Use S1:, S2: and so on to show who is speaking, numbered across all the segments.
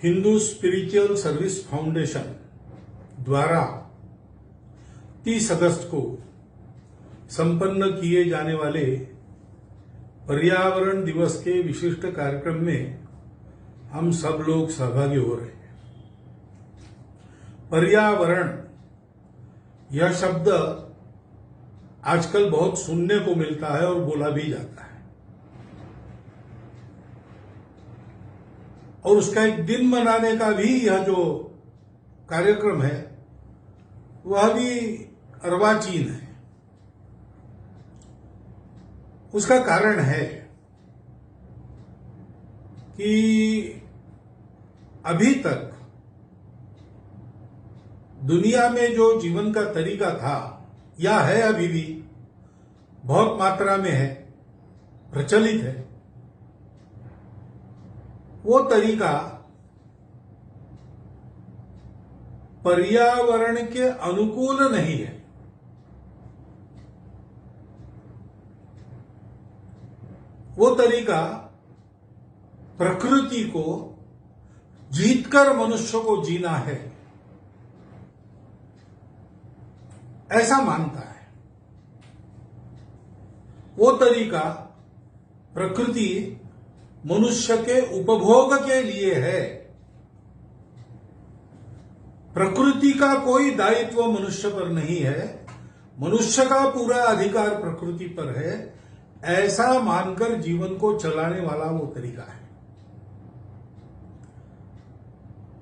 S1: Hindu spiritual service foundation द्वारा 30 अगस्त को संपन्न किए जाने वाले पर्यावरण दिवस के विशिष्ट कार्यक्रम में हम सब लोग सहभागी हो रहे हैं। पर्यावरण यह शब्द आजकल बहुत सुनने को मिलता है और बोला भी जाता है, और उसका एक दिन मनाने का भी यह जो कार्यक्रम है वह भी अर्वाचीन है। उसका कारण है कि अभी तक दुनिया में जो जीवन का तरीका था या है, अभी भी बहुत मात्रा में है, प्रचलित है, वो तरीका पर्यावरण के अनुकूल नहीं है। वो तरीका प्रकृति को जीतकर मनुष्य को जीना है, ऐसा मानता है। वो तरीका प्रकृति मनुष्य के उपभोग के लिए है। प्रकृति का कोई दायित्व मनुष्य पर नहीं है, मनुष्य का पूरा अधिकार प्रकृति पर है, ऐसा मानकर जीवन को चलाने वाला वो तरीका है।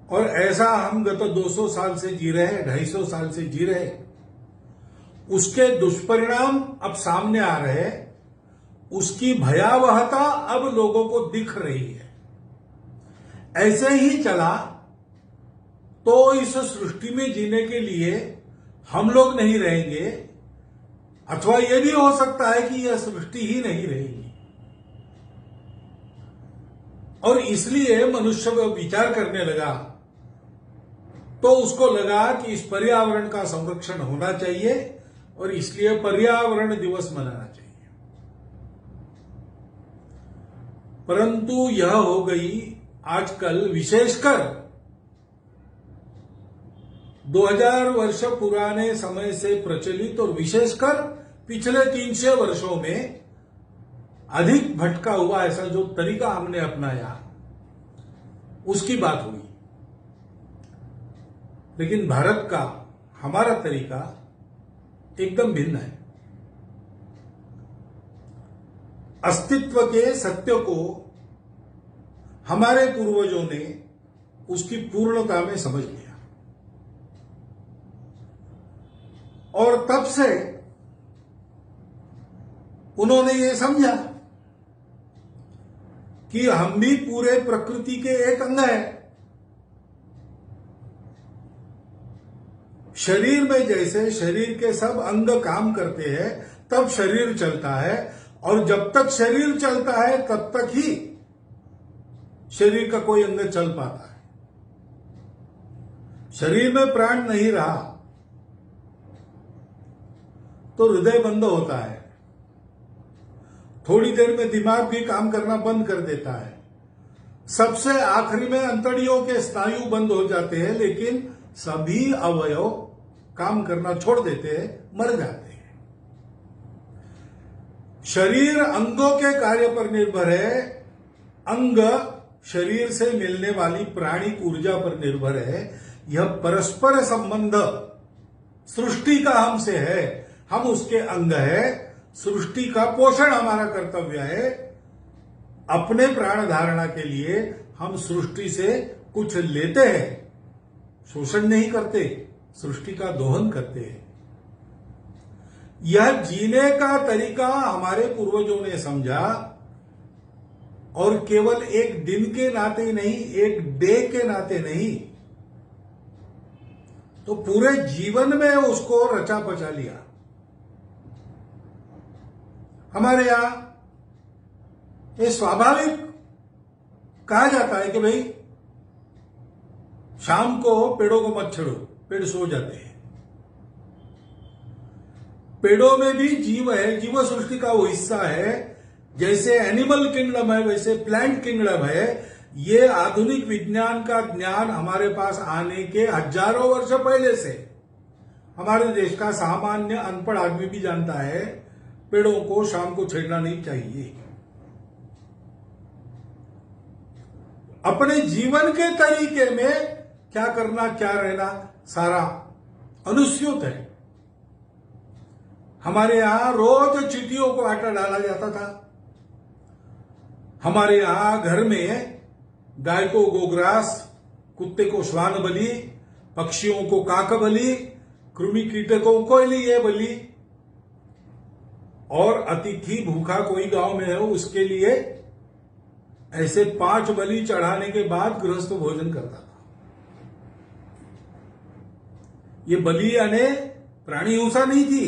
S1: और ऐसा हम गत 200 साल से जी रहे हैं, 250 साल से जी रहे हैं। उसके दुष्परिणाम अब सामने आ रहे हैं, उसकी भयावहता अब लोगों को दिख रही है। ऐसे ही चला तो इस सृष्टि में जीने के लिए हम लोग नहीं रहेंगे, अथवा यह भी हो सकता है कि यह सृष्टि ही नहीं रहेगी। और इसलिए मनुष्य विचार करने लगा, तो उसको लगा कि इस पर्यावरण का संरक्षण होना चाहिए और इसलिए पर्यावरण दिवस मनाना चाहिए। परंतु यह हो गई आजकल, विशेषकर 2000 वर्ष पुराने समय से प्रचलित और विशेषकर पिछले 300 वर्षों में अधिक भटका हुआ ऐसा जो तरीका हमने अपनाया, उसकी बात हुई। लेकिन भारत का हमारा तरीका एकदम भिन्न है। अस्तित्व के सत्य को हमारे पूर्वजों ने उसकी पूर्णता में समझ लिया, और तब से उन्होंने ये समझा कि हम भी पूरे प्रकृति के एक अंग हैं। शरीर में जैसे शरीर के सब अंग काम करते हैं तब शरीर चलता है, और जब तक शरीर चलता है तब तक ही शरीर का कोई अंग चल पाता है। शरीर में प्राण नहीं रहा तो हृदय बंद होता है, थोड़ी देर में दिमाग भी काम करना बंद कर देता है, सबसे आखिरी में अंतड़ियों के स्नायु बंद हो जाते हैं, लेकिन सभी अवयव काम करना छोड़ देते हैं, मर जाते हैं। शरीर अंगों के कार्य पर निर्भर है, अंग शरीर से मिलने वाली प्राणिक ऊर्जा पर निर्भर है। यह परस्पर संबंध सृष्टि का हमसे है, हम उसके अंग है। सृष्टि का पोषण हमारा कर्तव्य है। अपने प्राण धारणा के लिए हम सृष्टि से कुछ लेते हैं, शोषण नहीं करते, सृष्टि का दोहन करते हैं। यह जीने का तरीका हमारे पूर्वजों ने समझा, और केवल एक दिन के नाते नहीं, एक डे के नाते नहीं, तो पूरे जीवन में उसको रचा पचा लिया। हमारे यहां ये स्वाभाविक कहा जाता है कि भाई शाम को पेड़ों को मत छेड़ो, पेड़ सो जाते हैं। पेड़ों में भी जीव है, जीव सृष्टि का वो हिस्सा है। जैसे एनिमल किंगडम है वैसे प्लांट किंगडम है, ये आधुनिक विज्ञान का ज्ञान हमारे पास आने के हजारों वर्ष पहले से हमारे देश का सामान्य अनपढ़ आदमी भी जानता है, पेड़ों को शाम को छेड़ना नहीं चाहिए। अपने जीवन के तरीके में क्या करना क्या रहना सारा अनुस्यूत है। हमारे यहां रोज चींटियों को आटा डाला जाता था। हमारे यहां घर में गाय को गोग्रास, कुत्ते को श्वान बलि, पक्षियों को काक बलि, कृमि कीटकों को लिए बलि, और अतिथि भूखा कोई गांव में है उसके लिए ऐसे 5 बलि चढ़ाने के बाद गृहस्थ भोजन करता था। ये बलि यानी प्राणी हिंसा नहीं थी,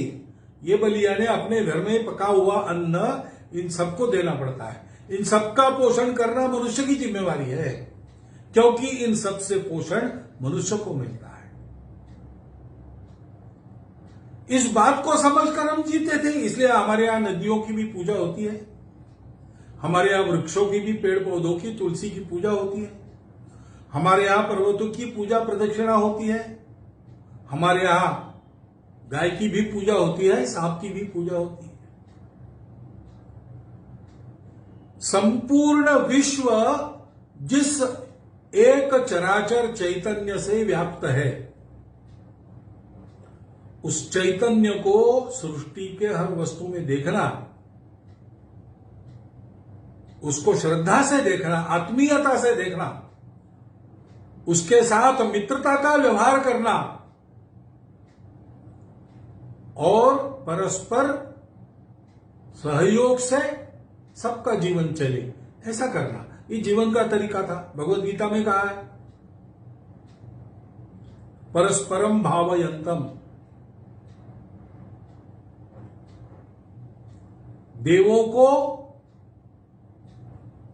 S1: ये बलि यानी अपने घर में पका हुआ अन्न इन सबको देना पड़ता है। इन सबका पोषण करना मनुष्य की जिम्मेवारी है, क्योंकि इन सब से पोषण मनुष्य को मिलता है। इस बात को समझकर हम जीते थे, इसलिए हमारे यहां नदियों की भी पूजा होती है, हमारे यहां वृक्षों की भी, पेड़ पौधों की, तुलसी की पूजा होती है, हमारे यहां पर्वतों की पूजा प्रदक्षिणा होती है, हमारे यहां गाय की भी पूजा होती है, सांप की भी पूजा होती है। संपूर्ण विश्व जिस एक चराचर चैतन्य से व्याप्त है, उस चैतन्य को सृष्टि के हर वस्तु में देखना, उसको श्रद्धा से देखना, आत्मीयता से देखना, उसके साथ मित्रता का व्यवहार करना और परस्पर सहयोग से सबका जीवन चले, ऐसा करना, ये जीवन का तरीका था। भगवत गीता में कहा है परस्परम भावयंतम, देवों को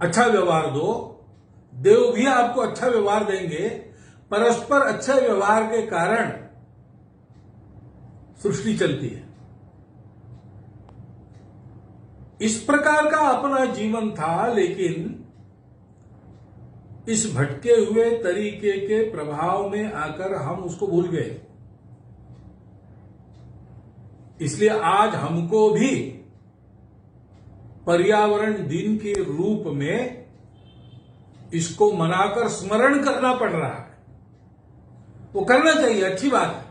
S1: अच्छा व्यवहार दो, देव भी आपको अच्छा व्यवहार देंगे। परस्पर अच्छे व्यवहार के कारण सृष्टि चलती है। इस प्रकार का अपना जीवन था, लेकिन इस भटके हुए तरीके के प्रभाव में आकर हम उसको भूल गए। इसलिए आज हमको भी पर्यावरण दिन के रूप में इसको मनाकर स्मरण करना पड़ रहा है। वो करना चाहिए, अच्छी बात है।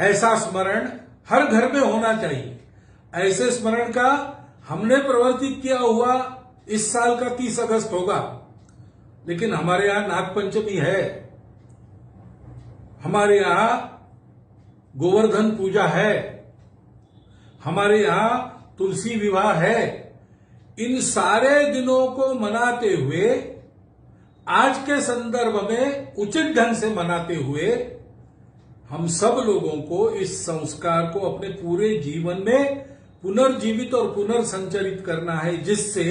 S1: ऐसा स्मरण हर घर में होना चाहिए। ऐसे स्मरण का हमने प्रवर्तित किया हुआ इस साल का 30 अगस्त होगा, लेकिन हमारे यहां नागपंचमी है, हमारे यहां गोवर्धन पूजा है, हमारे यहां तुलसी विवाह है। इन सारे दिनों को मनाते हुए, आज के संदर्भ में उचित ढंग से मनाते हुए, हम सब लोगों को इस संस्कार को अपने पूरे जीवन में पुनर्जीवित और पुनर्संचरित करना है, जिससे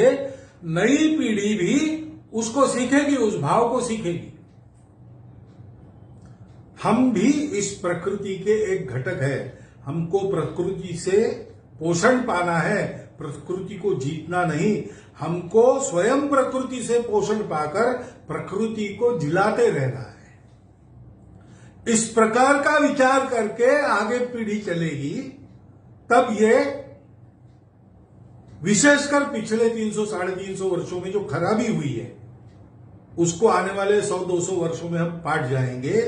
S1: नई पीढ़ी भी उसको सीखेगी, उस भाव को सीखेगी। हम भी इस प्रकृति के एक घटक है। हमको प्रकृति से पोषण पाना है, प्रकृति को जीतना नहीं। हमको स्वयं प्रकृति से पोषण पाकर प्रकृति को जिलाते रहना है। इस प्रकार का विचार करके आगे पीढ़ी चलेगी, तब ये विशेषकर पिछले 300 साढ़े 300 वर्षों में जो खराबी हुई है, उसको आने वाले 100-200 वर्षों में हम पाट जाएंगे।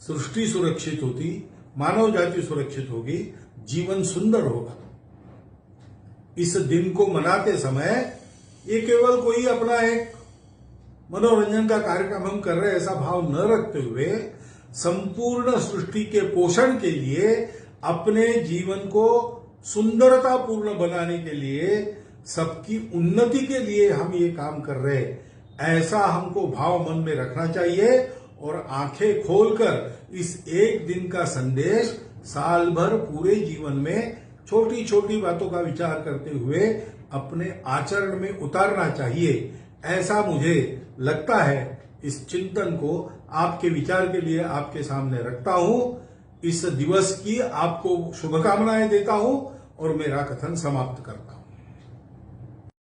S1: सृष्टि सुरक्षित होती, मानव जाति सुरक्षित होगी, जीवन सुंदर होगा। इस दिन को मनाते समय ये केवल कोई अपना एक मनोरंजन का कार्यक्रम हम कर रहे हैं, ऐसा भाव न रखते हुए, संपूर्ण सृष्टि के पोषण के लिए, अपने जीवन को सुंदरतापूर्ण बनाने के लिए, सबकी उन्नति के लिए हम ये काम कर रहे हैं, ऐसा हमको भाव मन में रखना चाहिए। और आंखें खोलकर इस एक दिन का संदेश साल भर पूरे जीवन में छोटी छोटी बातों का विचार करते हुए अपने आचरण में उतारना चाहिए, ऐसा मुझे लगता है। इस चिंतन को आपके विचार के लिए आपके सामने रखता हूं। इस दिवस की आपको शुभकामनाएं देता हूं और मेरा कथन समाप्त करता हूं।